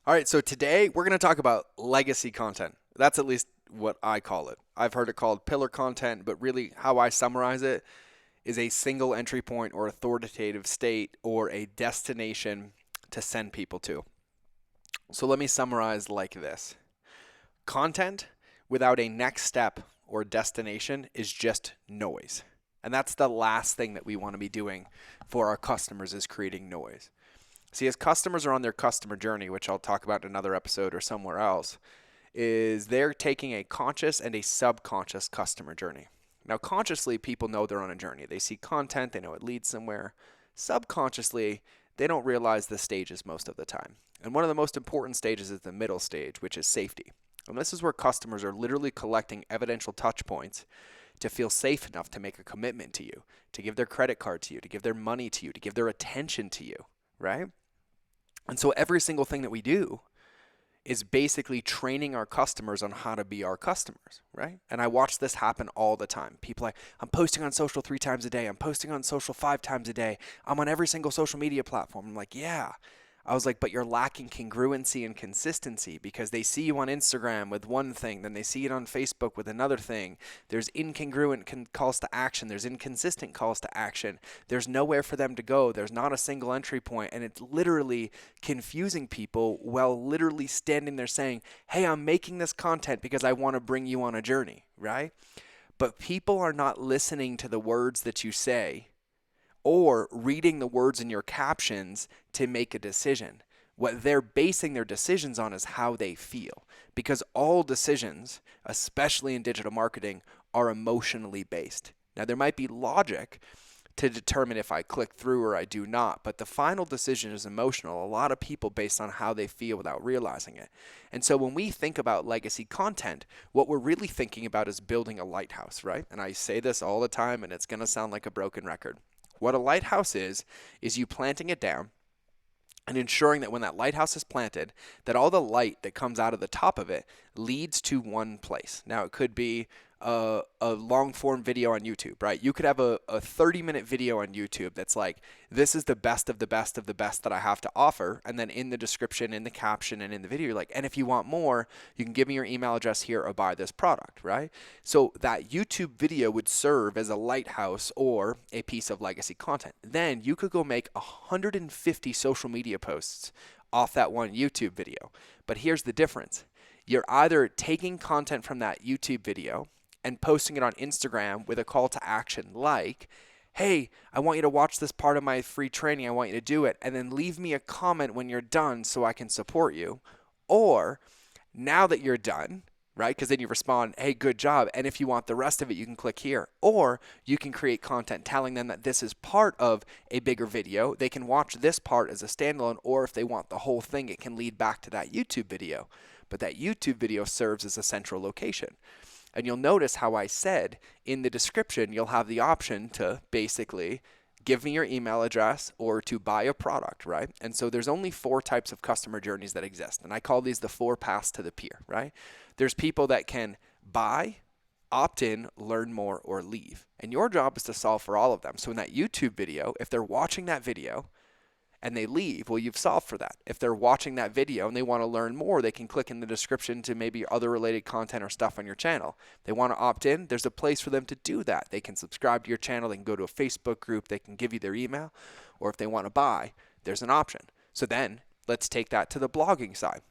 All right, so today we're going to talk about legacy content. That's at least what I call it. I've heard it called pillar content, but really how I summarize it is a single entry point or authoritative state or a destination to send people to. So let me summarize like this. Content without a next step or destination is just noise. And that's the last thing that we want to be doing for our customers is creating noise. See, as customers are on their customer journey, which I'll talk about in another episode or somewhere else, is they're taking a conscious and a subconscious customer journey. Now, consciously, people know they're on a journey. They see content, they know it leads somewhere. Subconsciously, they don't realize the stages most of the time. And one of the most important stages is the middle stage, which is safety. And this is where customers are literally collecting evidential touch points to feel safe enough to make a commitment to you, to give their credit card to you, to give their money to you, to give their attention to you, right? And so every single thing that we do is basically training our customers on how to be our customers, right? And I watch this happen all the time. People like, I'm posting on social 3 times a day. I'm posting on social 5 times a day. I'm on every single social media platform. I'm like, yeah. I was like, but you're lacking congruency and consistency because they see you on Instagram with one thing, then they see it on Facebook with another thing. There's incongruent calls to action. There's inconsistent calls to action. There's nowhere for them to go. There's not a single entry point, and it's literally confusing people while literally standing there saying, hey, I'm making this content because I want to bring you on a journey, right? But people are not listening to the words that you say or reading the words in your captions to make a decision. What they're basing their decisions on is how they feel. Because all decisions, especially in digital marketing, are emotionally based. Now, there might be logic to determine if I click through or I do not, but the final decision is emotional. A lot of people based on how they feel without realizing it. And so when we think about legacy content, what we're really thinking about is building a lighthouse, right? And I say this all the time, and it's going to sound like a broken record. What a lighthouse is you planting it down and ensuring that when that lighthouse is planted, that all the light that comes out of the top of it leads to one place. Now, it could be a long form video on YouTube, right? You could have a 30-minute video on YouTube that's like, this is the best of the best of the best that I have to offer. And then in the description, in the caption, and in the video, you're like, and if you want more, you can give me your email address here or buy this product, right? So that YouTube video would serve as a lighthouse or a piece of legacy content. Then you could go make 150 social media posts off that one YouTube video. But here's the difference. You're either taking content from that YouTube video and posting it on Instagram with a call to action like, hey, I want you to watch this part of my free training. I want you to do it. And then leave me a comment when you're done so I can support you. Or now that you're done, right? Because then you respond, hey, good job. And if you want the rest of it, you can click here. Or you can create content telling them that this is part of a bigger video. They can watch this part as a standalone, or if they want the whole thing, it can lead back to that YouTube video. But that YouTube video serves as a central location. And you'll notice how I said in the description, you'll have the option to basically give me your email address or to buy a product, right? And so there's only 4 types of customer journeys that exist. And I call these the 4 paths to the pier, right? There's people that can buy, opt in, learn more, or leave. And your job is to solve for all of them. So in that YouTube video, if they're watching that video, and they leave, well, you've solved for that. If they're watching that video and they want to learn more, they can click in the description to maybe other related content or stuff on your channel. They want to opt in, there's a place for them to do that. They can subscribe to your channel, they can go to a Facebook group, they can give you their email, or if they want to buy, there's an option. So then let's take that to the blogging side.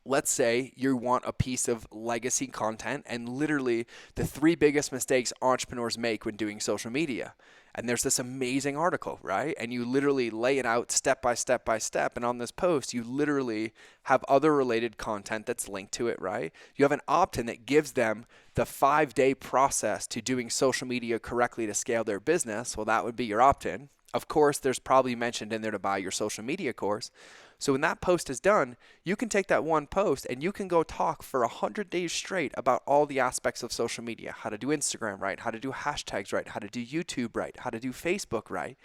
Let's say you want a piece of legacy content and literally the 3 biggest mistakes entrepreneurs make when doing social media. And there's this amazing article, right? And you literally lay it out step by step by step. And on this post, you literally have other related content that's linked to it, right? You have an opt-in that gives them the 5-day process to doing social media correctly to scale their business. Well, that would be your opt-in. Of course, there's probably mentioned in there to buy your social media course. So when that post is done, you can take that one post and you can go talk for 100 days straight about all the aspects of social media, how to do Instagram right, how to do hashtags right, how to do YouTube right, how to do Facebook right.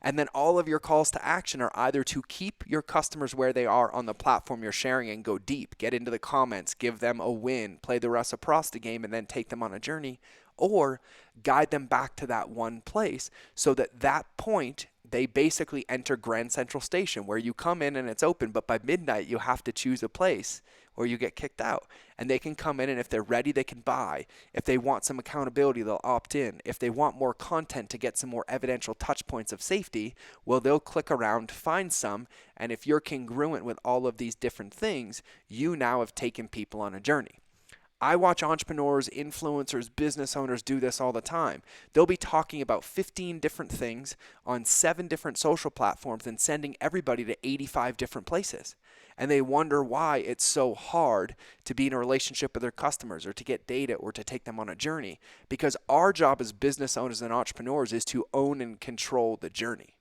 And then all of your calls to action are either to keep your customers where they are on the platform you're sharing and go deep, get into the comments, give them a win, play the reciprocity game, and then take them on a journey. or guide them back to that one place so that that point they basically enter Grand Central Station where you come in and it's open, but by midnight you have to choose a place or you get kicked out. And they can come in, and if they're ready, they can buy. If they want some accountability, they'll opt in. If they want more content to get some more evidential touch points of safety, well, they'll click around, find some, and if you're congruent with all of these different things, you now have taken people on a journey. I watch entrepreneurs, influencers, business owners do this all the time. They'll be talking about 15 different things on 7 different social platforms and sending everybody to 85 different places. And they wonder why it's so hard to be in a relationship with their customers or to get data or to take them on a journey. Because our job as business owners and entrepreneurs is to own and control the journey.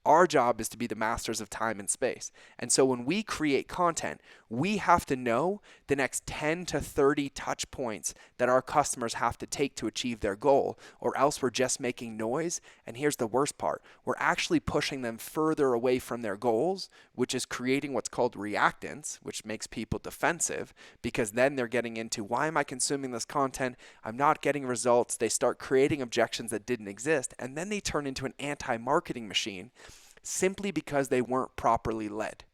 Our job is to be the masters of time and space. And so when we create content, we have to know the next 10 to 30 touch points that our customers have to take to achieve their goal, or else we're just making noise. And here's the worst part. We're actually pushing them further away from their goals, which is creating what's called reactance, which makes people defensive, because then they're getting into, why am I consuming this content? I'm not getting results. They start creating objections that didn't exist, and then they turn into an anti-marketing machine simply because they weren't properly led.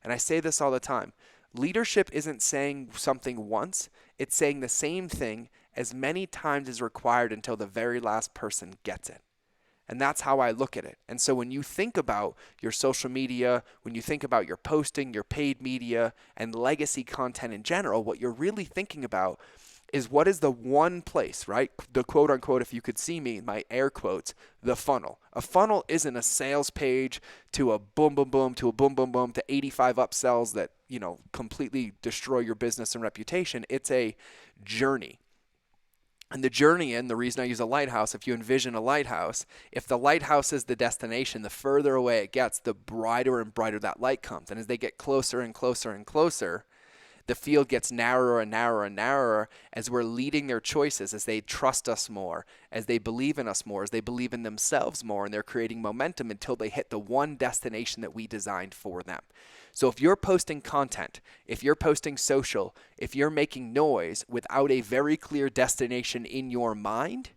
And I say this all the time. Leadership isn't saying something once, it's saying the same thing as many times as required until the very last person gets it. And that's how I look at it. And so when you think about your social media, when you think about your posting, your paid media, and legacy content in general, what you're really thinking about is what is the one place, right? The quote unquote, if you could see me, my air quotes, the funnel. A funnel isn't a sales page to a boom, boom, boom, to a boom, boom, boom, to 85 upsells that, completely destroy your business and reputation. It's a journey. And the journey the reason I use a lighthouse, if you envision a lighthouse, if the lighthouse is the destination, the further away it gets, the brighter and brighter that light comes. And as they get closer and closer and closer, the field gets narrower and narrower and narrower as we're leading their choices, as they trust us more, as they believe in us more, as they believe in themselves more, and they're creating momentum until they hit the one destination that we designed for them. So if you're posting content, if you're posting social, if you're making noise without a very clear destination in your mind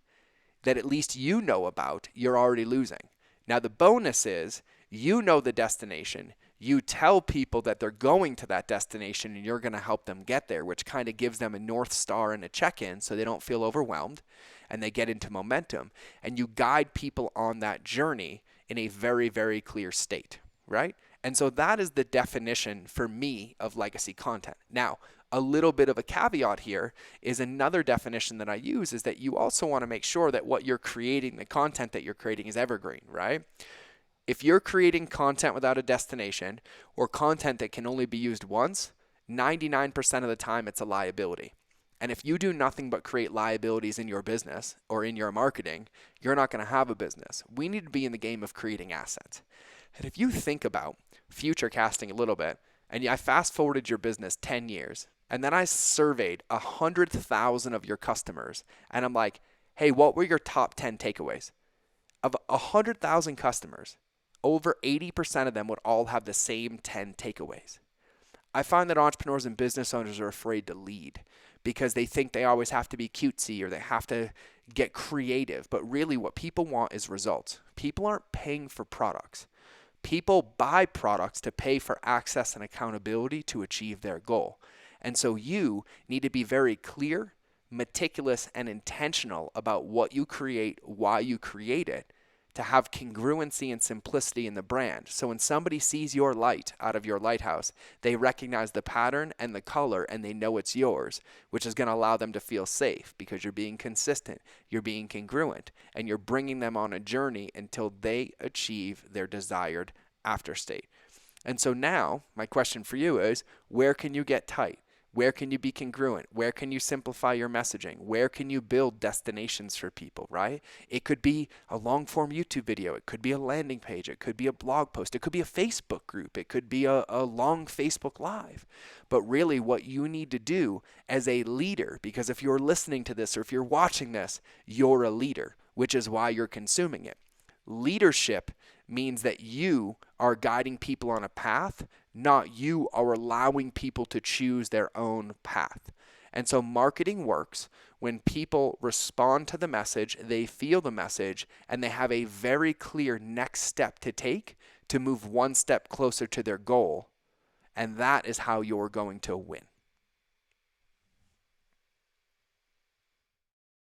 that at least you know about, you're already losing. Now the bonus is you know the destination. You tell people that they're going to that destination and you're going to help them get there, which kind of gives them a North Star and a check-in so they don't feel overwhelmed and they get into momentum. And you guide people on that journey in a very, very clear state, right? And so that is the definition for me of legacy content. Now, a little bit of a caveat here is another definition that I use is that you also want to make sure that what you're creating, the content that you're creating is evergreen, right? If you're creating content without a destination or content that can only be used once, 99% of the time it's a liability. And if you do nothing but create liabilities in your business or in your marketing, you're not going to have a business. We need to be in the game of creating assets. And if you think about future casting a little bit, and I fast forwarded your business 10 years, and then I surveyed 100,000 of your customers, and I'm like, hey, what were your top 10 takeaways? Of 100,000 customers, over 80% of them would all have the same 10 takeaways. I find that entrepreneurs and business owners are afraid to lead because they think they always have to be cutesy or they have to get creative. But really what people want is results. People aren't paying for products. People buy products to pay for access and accountability to achieve their goal. And so you need to be very clear, meticulous, and intentional about what you create, why you create it, to have congruency and simplicity in the brand. So when somebody sees your light out of your lighthouse, they recognize the pattern and the color and they know it's yours, which is going to allow them to feel safe because you're being consistent, you're being congruent, and you're bringing them on a journey until they achieve their desired after state. And so now my question for you is, where can you get tight? Where can you be congruent? Where can you simplify your messaging? Where can you build destinations for people, right? It could be a long-form YouTube video. It could be a landing page. It could be a blog post. It could be a Facebook group. It could be a long Facebook Live. But really what you need to do as a leader, because if you're listening to this or if you're watching this, you're a leader, which is why you're consuming it. Leadership means that you are guiding people on a path, not you are allowing people to choose their own path. And so marketing works when people respond to the message, they feel the message, and they have a very clear next step to take to move one step closer to their goal. And that is how you're going to win.